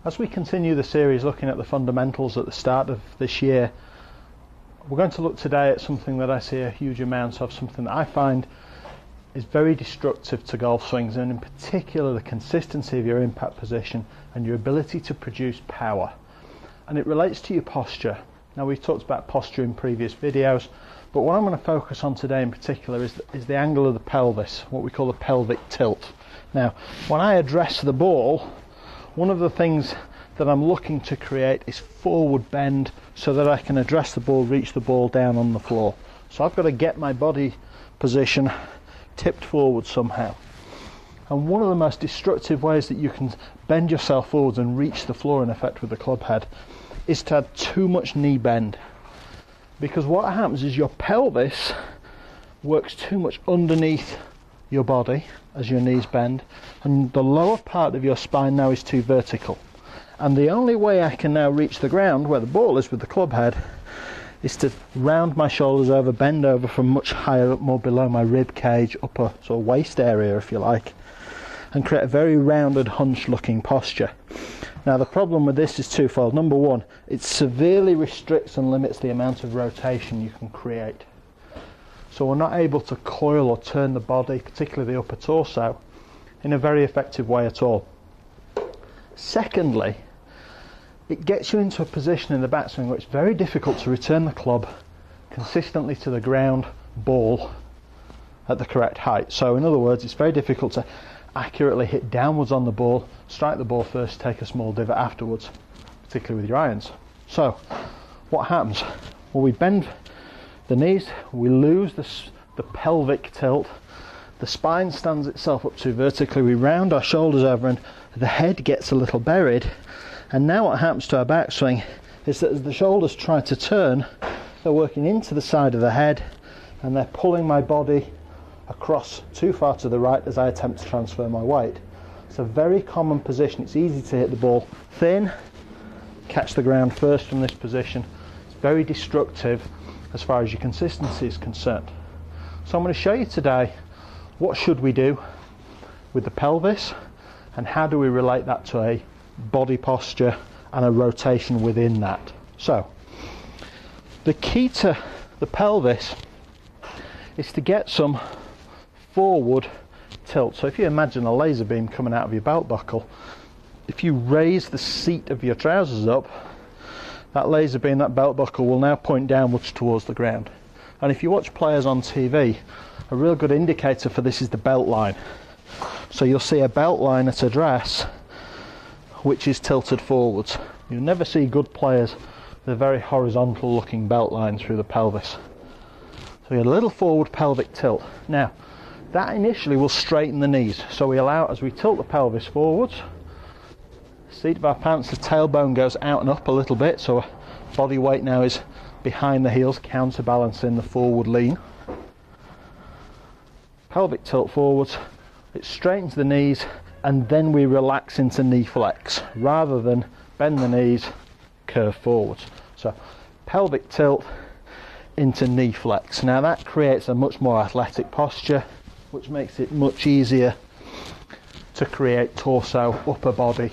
As we continue the series looking at the fundamentals at the start of this year, we're going to look today at something that I see a huge amount of, something that I find is very destructive to golf swings, and in particular the consistency of your impact position and your ability to produce power. And it relates to your posture. Now, we've talked about posture in previous videos, but what I'm going to focus on today in particular is the angle of the pelvis, what we call the pelvic tilt. Now, when I address the ball, one of the things that I'm looking to create is forward bend so that I can address the ball, reach the ball down on the floor. So I've got to get my body position tipped forward somehow. And one of the most destructive ways that you can bend yourself forwards and reach the floor in effect with the club head is to have too much knee bend. Because what happens is your pelvis works too much underneath your body as your knees bend, and the lower part of your spine now is too vertical. And the only way I can now reach the ground where the ball is with the club head is to round my shoulders over, bend over from much higher up, more below my rib cage, upper sort of waist area if you like, and create a very rounded, hunched looking posture. Now the problem with this is twofold. Number one, it severely restricts and limits the amount of rotation you can create. So we're not able to coil or turn the body, particularly the upper torso, in a very effective way at all. Secondly, it gets you into a position in the backswing where it's very difficult to return the club consistently to the ground ball at the correct height. So in other words, it's very difficult to accurately hit downwards on the ball, strike the ball first, take a small divot afterwards, particularly with your irons. So what happens? Well, we bend the knees, we lose the pelvic tilt, the spine stands itself up too vertically, we round our shoulders over and the head gets a little buried, and now what happens to our backswing is that as the shoulders try to turn, they're working into the side of the head and they're pulling my body across too far to the right as I attempt to transfer my weight. It's a very common position. It's easy to hit the ball thin, catch the ground first from this position. It's very destructive as far as your consistency is concerned. So I'm going to show you today what should we do with the pelvis and how do we relate that to a body posture and a rotation within that. So the key to the pelvis is to get some forward tilt. So if you imagine a laser beam coming out of your belt buckle, if you raise the seat of your trousers up, that laser beam, that belt buckle will now point downwards towards the ground. And if you watch players on TV, a real good indicator for this is the belt line. So you'll see a belt line at address which is tilted forwards. You'll never see good players with a very horizontal looking belt line through the pelvis. So you get a little forward pelvic tilt. Now that initially will straighten the knees. So we allow, as we tilt the pelvis forwards, seat of our pants, the tailbone goes out and up a little bit, so body weight now is behind the heels, counterbalancing the forward lean. Pelvic tilt forwards, it straightens the knees, and then we relax into knee flex rather than bend the knees, curve forwards. So pelvic tilt into knee flex. Now that creates a much more athletic posture, which makes it much easier to create torso, upper body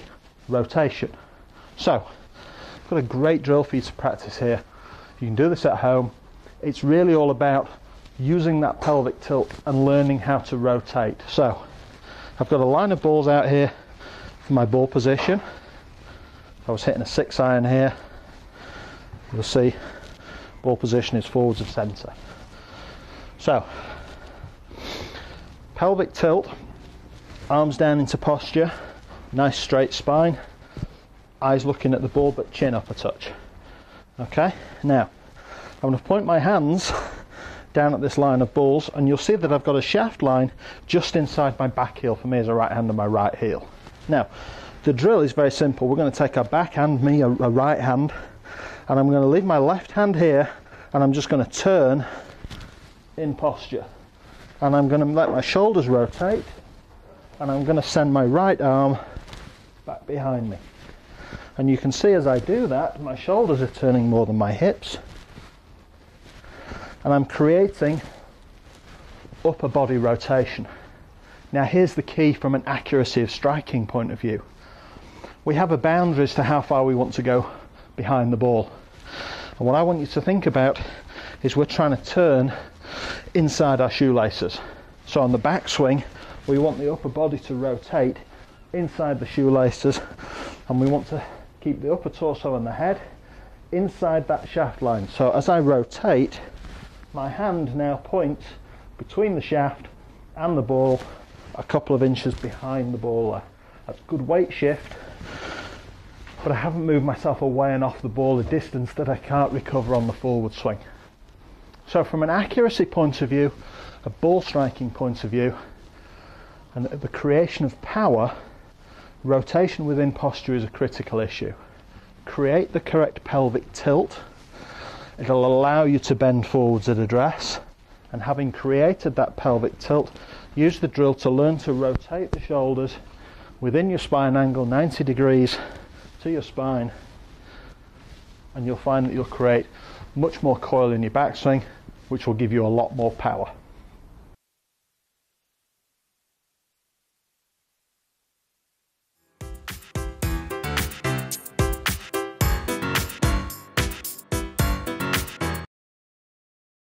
rotation. So I've got a great drill for you to practice here. You can do this at home. It's really all about using that pelvic tilt and learning how to rotate. So I've got a line of balls out here for my ball position. If I was hitting a 6-iron here, you'll see ball position is forwards of centre. So pelvic tilt, arms down into posture, nice straight spine, eyes looking at the ball but chin up a touch. Okay, now I'm going to point my hands down at this line of balls and you'll see that I've got a shaft line just inside my back heel. For me as a right hand and my right heel. Now the drill is very simple. We're going to take our back hand, me a right hand, and I'm going to leave my left hand here and I'm just going to turn in posture, and I'm going to let my shoulders rotate and I'm going to send my right arm back behind me, and you can see as I do that my shoulders are turning more than my hips, and I'm creating upper body rotation. Now here's the key from an accuracy of striking point of view. we have a boundary as to how far we want to go behind the ball. And what I want you to think about is we're trying to turn inside our shoelaces. So on the backswing, we want the upper body to rotate inside the shoelaces, and we want to keep the upper torso and the head inside that shaft line. So as I rotate, my hand now points between the shaft and the ball, a couple of inches behind the ball there. That's good weight shift, but I haven't moved myself away and off the ball a distance that I can't recover on the forward swing. So from an accuracy point of view, a ball striking point of view, and the creation of power, rotation within posture is a critical issue. Create the correct pelvic tilt. It'll allow you to bend forwards at address, and having created that pelvic tilt, use the drill to learn to rotate the shoulders within your spine angle 90 degrees to your spine, and you'll find that you'll create much more coil in your backswing, which will give you a lot more power.